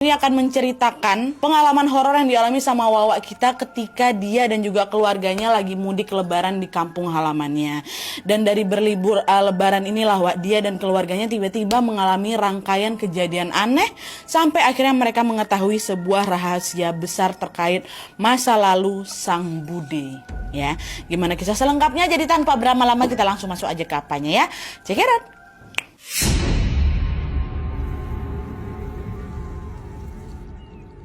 Ini akan menceritakan pengalaman horor yang dialami sama Wawa kita ketika dia dan juga keluarganya lagi mudik lebaran di kampung halamannya. Dan dari berlibur lebaran inilah Wak, dia dan keluarganya tiba-tiba mengalami rangkaian kejadian aneh sampai akhirnya mereka mengetahui sebuah rahasia besar terkait masa lalu sang Bude. Ya, gimana kisah selengkapnya? Jadi tanpa berlama-lama kita langsung masuk aja ke apanya ya. Check it out.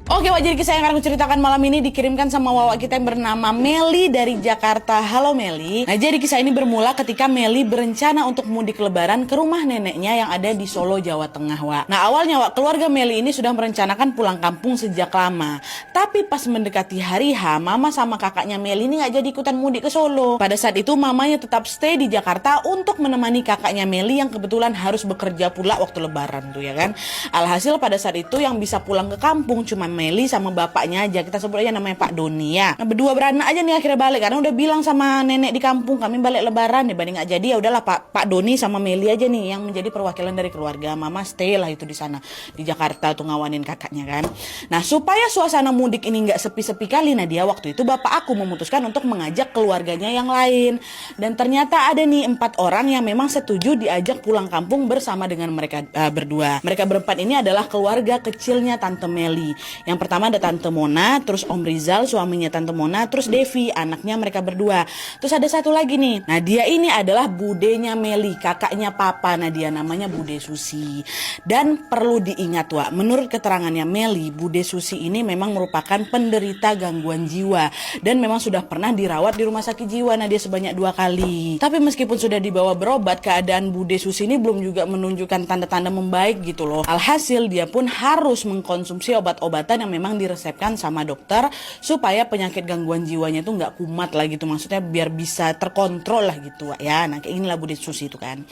Oke Wak, jadi kisah yang akan aku ceritakan malam ini dikirimkan sama Wawa kita yang bernama Meli dari Jakarta. Halo Meli. Nah, jadi kisah ini bermula ketika Meli berencana untuk mudik lebaran ke rumah neneknya yang ada di Solo, Jawa Tengah, Wak. Nah, awalnya Wak, keluarga Meli ini sudah merencanakan pulang kampung sejak lama. Tapi pas mendekati hari H, mama sama kakaknya Meli ini gak jadi ikutan mudik ke Solo. Pada saat itu mamanya tetap stay di Jakarta untuk menemani kakaknya Meli yang kebetulan harus bekerja pula waktu lebaran tuh ya kan. Alhasil pada saat itu yang bisa pulang ke kampung cuma Meli sama bapaknya aja, kita sebut aja namanya Pak Doni ya. Nah, berdua beranak aja nih akhirnya balik karena udah bilang sama nenek di kampung kami balik lebaran, dibanding nggak jadi ya udahlah Pak Doni sama Meli aja nih yang menjadi perwakilan dari keluarga. Mama stay lah itu di sana di Jakarta tuh ngawanin kakaknya kan. Nah, supaya suasana mudik ini nggak sepi-sepi kali, Nadia, waktu itu bapak aku memutuskan untuk mengajak keluarganya yang lain. Dan ternyata ada nih 4 orang yang memang setuju diajak pulang kampung bersama dengan mereka berdua. Mereka berempat ini adalah keluarga kecilnya Tante Meli. Yang pertama ada Tante Mona, terus Om Rizal, suaminya Tante Mona, terus Devi, anaknya mereka berdua. Terus ada satu lagi nih. Nah, dia ini adalah budenya Meli, kakaknya papa. Nah, dia namanya Bude Susi. Dan perlu diingat, Wak, menurut keterangannya Meli, Bude Susi ini memang merupakan penderita gangguan jiwa. Dan memang sudah pernah dirawat di rumah sakit jiwa, nah dia sebanyak 2 kali. Tapi meskipun sudah dibawa berobat, keadaan Bude Susi ini belum juga menunjukkan tanda-tanda membaik gitu loh. Alhasil dia pun harus mengkonsumsi obat-obatan yang memang diresepkan sama dokter supaya penyakit gangguan jiwanya itu nggak kumat lah gitu, maksudnya biar bisa terkontrol lah gitu ya. Nah, kayak inilah Bude Susi itu kan.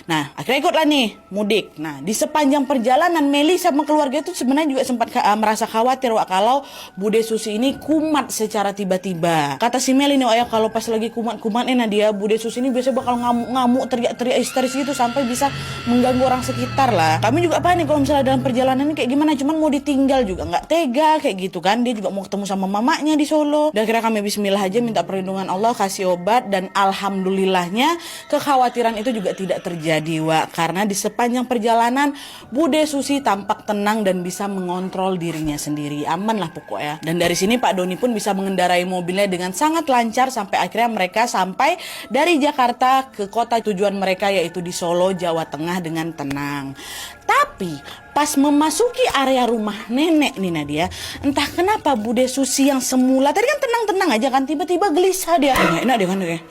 Nah, akhirnya ikutlah nih mudik. Nah, di sepanjang perjalanan Meli sama keluarga itu sebenarnya juga sempat merasa khawatir Wak, kalau Bude Susi ini kumat secara tiba-tiba. Kata si Meli nih, oh ya, kalau pas lagi kumat-kumatnya Nadia, Bude Susi ini biasanya bakal ngamuk-ngamuk, teriak-teriak histeris gitu sampai bisa mengganggu orang sekitar lah. Kami juga panik kalau misalnya dalam perjalanan ini kayak gimana, cuman mau ditinggal juga nggak tega kayak gitu kan. Dia juga mau ketemu sama mamanya di Solo. Dan akhirnya kami bismillah aja minta perlindungan Allah, kasih obat, dan alhamdulillahnya kekhawatiran itu juga tidak terjadi Wak, karena di sepanjang perjalanan Bude Susi tampak tenang dan bisa mengontrol dirinya sendiri. Aman lah pokoknya. Dan dari sini Pak Doni pun bisa mengendarai mobilnya dengan sangat lancar sampai akhirnya mereka sampai dari Jakarta ke kota tujuan mereka, yaitu di Solo, Jawa Tengah dengan tenang. Tapi pas memasuki area rumah nenek nih Nadia, entah kenapa Bude Susi yang semula tadi kan tenang-tenang aja kan, tiba-tiba gelisah dia. Nggak enak deh kan kayak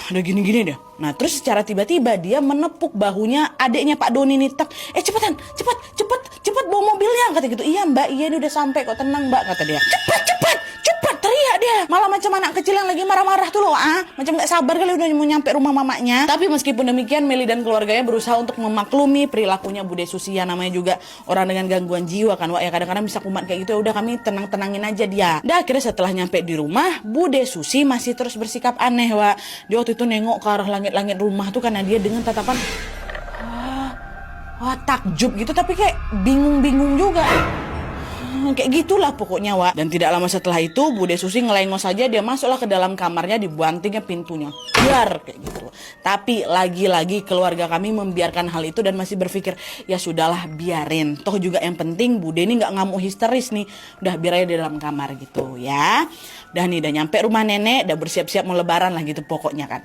ada gini-gini deh. Nah, terus secara tiba-tiba dia menepuk bahunya adiknya Pak Doni nih, tak. Cepetan, cepat bawa mobilnya, kata gitu. Iya Mbak, iya ini udah sampai kok, tenang Mbak, kata dia. Cepat, teriak dia. Malah macam anak kecil yang lagi marah-marah tuh loh, macam nggak sabar kali udah mau nyampe rumah mamanya. Tapi meskipun demikian, Meli dan keluarganya berusaha untuk memaklumi perilakunya Bude Susi, yang namanya juga orang dengan gangguan jiwa kan Wak, ya kadang-kadang bisa kumat kayak gitu. Ya udah kami tenangin aja dia. Dan akhirnya setelah nyampe di rumah, Bude Susi masih terus bersikap aneh Wak. Dia waktu itu nengok ke arah langit-langit rumah tuh karena dia dengan tatapan takjub gitu, tapi kayak bingung-bingung juga. Kayak gitulah pokoknya Wak. Dan tidak lama setelah itu Bude Susi ngelengos saja, dia masuklah ke dalam kamarnya, dibantingnya pintunya, biar kayak gitu. Tapi lagi-lagi keluarga kami membiarkan hal itu dan masih berpikir ya sudahlah biarin, toh juga yang penting Bude ini nggak ngamuk histeris nih, udah biar aja di dalam kamar gitu ya. Udah nih, udah nyampe rumah nenek, udah bersiap-siap mau lebaran lah gitu pokoknya kan.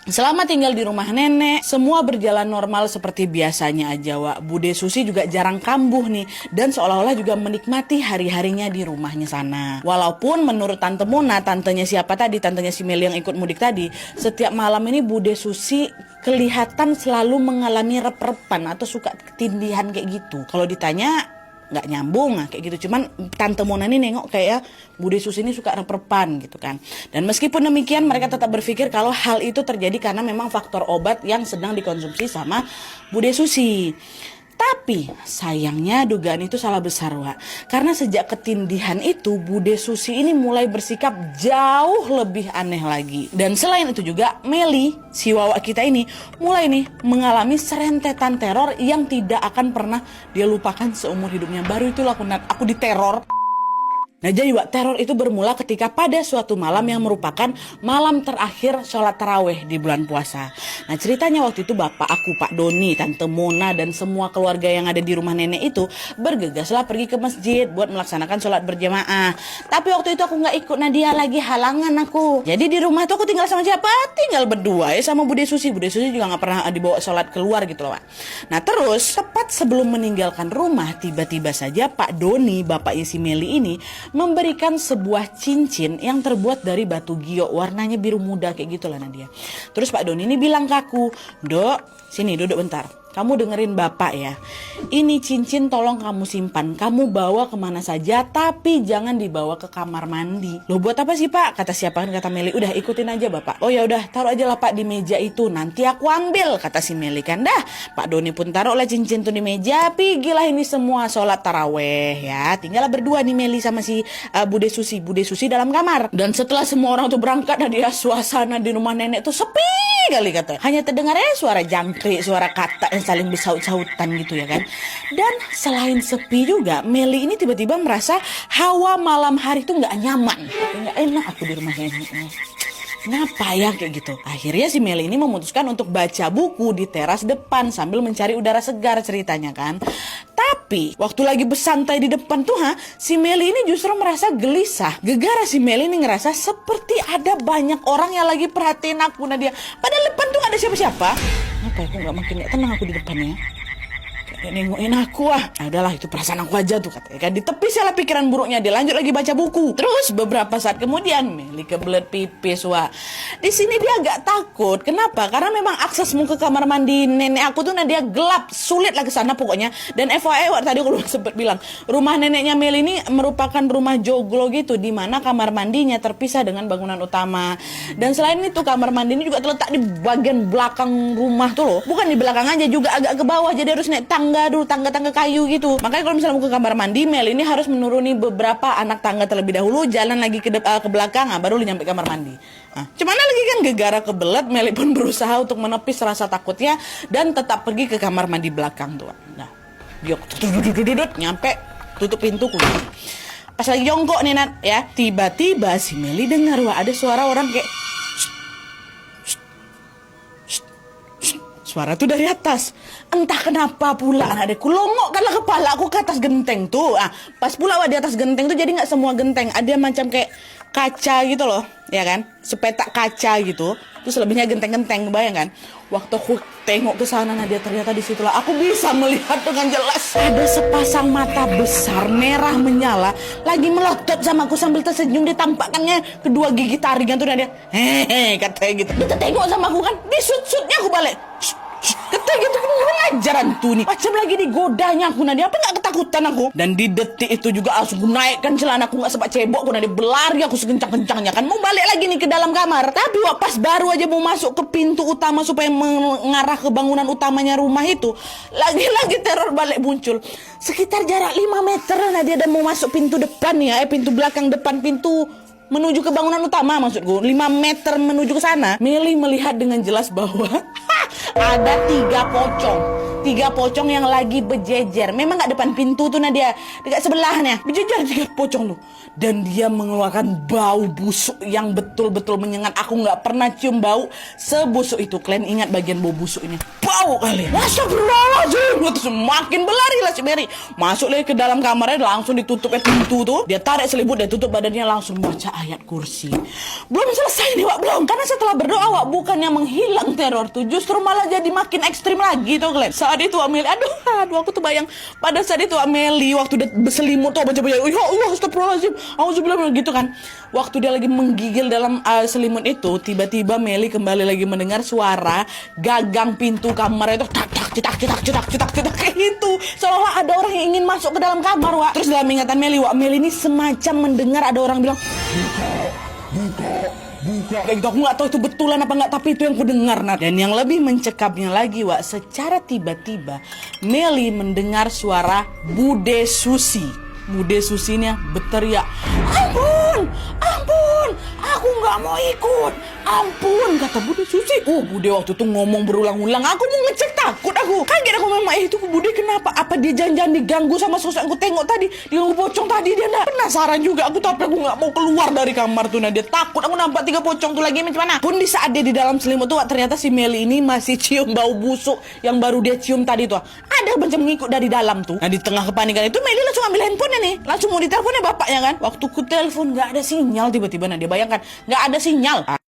Selama tinggal di rumah nenek, semua berjalan normal seperti biasanya aja Wak. Bude Susi juga jarang kambuh nih, dan seolah-olah juga menikmati hari-harinya di rumahnya sana. Walaupun menurut Tante Mona, tantenya siapa tadi, tantenya si Meli yang ikut mudik tadi, setiap malam ini Bude Susi kelihatan selalu mengalami rep-repan atau suka ketindihan kayak gitu. Kalau ditanya nggak nyambung kayak gitu, cuman Tante Mona ini nengok kayak Bude Susi ini suka rep-repan gitu kan. Dan meskipun demikian mereka tetap berpikir kalau hal itu terjadi karena memang faktor obat yang sedang dikonsumsi sama Bude Susi. Tapi sayangnya dugaan itu salah besar, Wak. Karena sejak ketindihan itu Bude Susi ini mulai bersikap jauh lebih aneh lagi. Dan selain itu juga Meli, si Wawa kita ini mulai nih mengalami serentetan teror yang tidak akan pernah dia lupakan seumur hidupnya. Baru itulah aku diteror. Nah jadi Wak, teror itu bermula ketika pada suatu malam yang merupakan malam terakhir sholat taraweh di bulan puasa. Nah ceritanya waktu itu bapak aku, Pak Doni, Tante Mona, dan semua keluarga yang ada di rumah nenek itu bergegaslah pergi ke masjid buat melaksanakan sholat berjamaah. Tapi waktu itu aku gak ikut, Nadia lagi halangan aku. Jadi di rumah tuh aku tinggal sama siapa? Tinggal berdua ya sama Bude Susi. Bude Susi juga gak pernah dibawa sholat keluar gitu loh Wak. Nah terus tepat sebelum meninggalkan rumah, tiba-tiba saja Pak Doni, bapaknya si Meli ini, memberikan sebuah cincin yang terbuat dari batu giok, warnanya biru muda kayak gitulah Nadia. Terus Pak Doni ini bilang ke aku, "Dok, sini duduk bentar. Kamu dengerin bapak ya. Ini cincin tolong kamu simpan. Kamu bawa kemana saja, tapi jangan dibawa ke kamar mandi." "Loh buat apa sih Pak?" Kata siapa kan, kata Meli. "Udah ikutin aja bapak." "Oh ya udah, taruh aja lah Pak di meja itu. Nanti aku ambil," kata si Meli kan. Dah, Pak Doni pun taruhlah cincin tuh di meja. Pergilah ini semua sholat taraweh ya. Tinggallah berdua nih Meli sama si Bude Susi. Bude Susi dalam kamar. Dan setelah semua orang tuh berangkat, Nadia, suasana di rumah nenek tuh sepi kali kata. Hanya terdengar suara jangkrik, suara kata yang saling bersaut-sautan gitu ya kan. Dan selain sepi juga, Meli ini tiba-tiba merasa hawa malam hari itu nggak nyaman, nggak enak aku di rumah nenek. Kenapa ya kayak gitu? Akhirnya si Meli ini memutuskan untuk baca buku di teras depan sambil mencari udara segar ceritanya kan. Tapi waktu lagi bersantai di depan tuh si Meli ini justru merasa gelisah. Gegara si Meli ini ngerasa seperti ada banyak orang yang lagi perhatiin aku, Nadia. Padahal depan tuh gak ada siapa-siapa. Apa ya, aku gak tenang aku di depannya. Kayak nengokin aku Nah udahlah, itu perasaan aku aja tuh katanya kan. Ditepis lah pikiran buruknya, dia lanjut lagi baca buku. Terus beberapa saat kemudian Meli kebelet pipis Di sini dia agak takut. Kenapa? Karena memang aksesmu ke kamar mandi nenek aku tuh dia gelap, sulit lah ke sana pokoknya. Dan FYI tadi aku sempat bilang, rumah neneknya Meli ini merupakan rumah joglo gitu, di mana kamar mandinya terpisah dengan bangunan utama. Dan selain itu kamar mandi ini juga terletak di bagian belakang rumah tuh loh. Bukan di belakang aja, juga agak ke bawah, jadi harus naik tangga kayu gitu. Makanya kalau misalnya mau ke kamar mandi, Mel ini harus menuruni beberapa anak tangga terlebih dahulu, jalan lagi ke belakang, baru nyampe kamar mandi. Cuman lagi kan gegara kebelet, Meli pun berusaha untuk menepis rasa takutnya dan tetap pergi ke kamar mandi belakang tuh. Nah, dia nyampe, tutup pintu kunci. Pas lagi jongkok nih Nat ya, tiba-tiba si Meli dengar ada suara orang kayak suara tuh dari atas. Entah kenapa pula adekku longokkanlah kepala aku ke atas genteng tuh. Pas pula di atas genteng tuh jadi nggak semua genteng, ada macam kayak kaca gitu loh, ya kan? Sepetak kaca gitu. Terus lebihnya genteng-genteng, bayang kan? Waktu aku tengok ke sana, Nadia, ternyata di situlah aku bisa melihat dengan jelas ada sepasang mata besar merah menyala lagi melotot sama aku sambil tersenyum. Ditampakkannya kedua gigi taringnya tuh Nadia. Hehe, katanya gitu. Dia tengok sama aku kan, disut-sutnya aku balik. Kata gitu kan ngajaran tuh nih. Macam lagi digodanya aku Nadia. Apa gak ketakutan aku? Dan di detik itu juga langsung naikkan celana aku, gak sempat cebok aku Nadia. Berlari aku sekencang-kencangnya kan. Mau balik lagi nih ke dalam kamar. Tapi pas baru aja mau masuk ke pintu utama supaya mengarah ke bangunan utamanya rumah itu, lagi-lagi teror balik muncul. Sekitar jarak 5 meter Nadia, dan mau masuk pintu depan ya, pintu belakang depan, pintu menuju ke bangunan utama maksudku, 5 meter menuju ke sana. Meli melihat dengan jelas bahwa ada 3 pocong yang lagi berjejer. Memang gak depan pintu tuh Nadia, dekat sebelahnya berjejer 3 pocong tuh. Dan dia mengeluarkan bau busuk yang betul-betul menyengat. Aku gak pernah cium bau sebusuk itu. Kalian ingat bagian bau busuk ini? Bau kali. Astagfirullahaladzim. Semakin berlarilah si Mary. Masuk lagi ke dalam kamarnya, langsung ditutup pintu tuh. Dia tarik selimut, dia tutup badannya, langsung baca ayat kursi. Belum selesai nih Wak, belum. Karena setelah berdoa Wak, bukannya menghilang teror tuh, justru malah jadi makin ekstrim lagi tuh kalian. Saat itu Meli, aduh aku tuh bayang pada saat itu Meli waktu dia berselimut tuh baca-baca, ya Allah astagfirullahaladzim, auzubillah gitu kan. Waktu dia lagi menggigil dalam selimut itu, tiba-tiba Meli kembali lagi mendengar suara gagang pintu kamar itu cetak kayak gitu. Seolah ada orang yang ingin masuk ke dalam kamar Wak. Terus dalam ingatan Meli, Meli ini semacam mendengar ada orang bilang, buka. buka. Kayak gitu, aku nggak tahu itu betulan apa nggak, tapi itu yang ku dengar. Nah, dan yang lebih mencekapnya lagi, Wak, secara tiba-tiba Meli mendengar suara Bude Susi. Bude Susinya berteriak, ampun, ampun, aku nggak mau ikut, ampun, kata Bude Susi. Bude waktu itu ngomong berulang-ulang, aku mau ngecek, takut aku. Kaget aku memang, itu Bude kenapa? Apa dia jangan-jangan diganggu sama sosok yang aku tengok tadi, diganggu pocong tadi, dia enggak. Penasaran juga aku, tapi aku nggak mau keluar dari kamar tuh. Nah, dia takut, aku nampak 3 pocong tuh lagi macam mana. Pun di saat dia di dalam selimut tuh, Wak, ternyata si Meli ini masih cium bau busuk yang baru dia cium tadi tuh. Ada macam mengikut dari dalam tuh. Nah, di tengah kepanikan itu Meli langsung ambil handphone nih, langsung mau diteleponnya bapaknya kan. Waktu ku telepon nggak ada sinyal tiba-tiba. Nah, dia bayangkan nggak ada sinyal.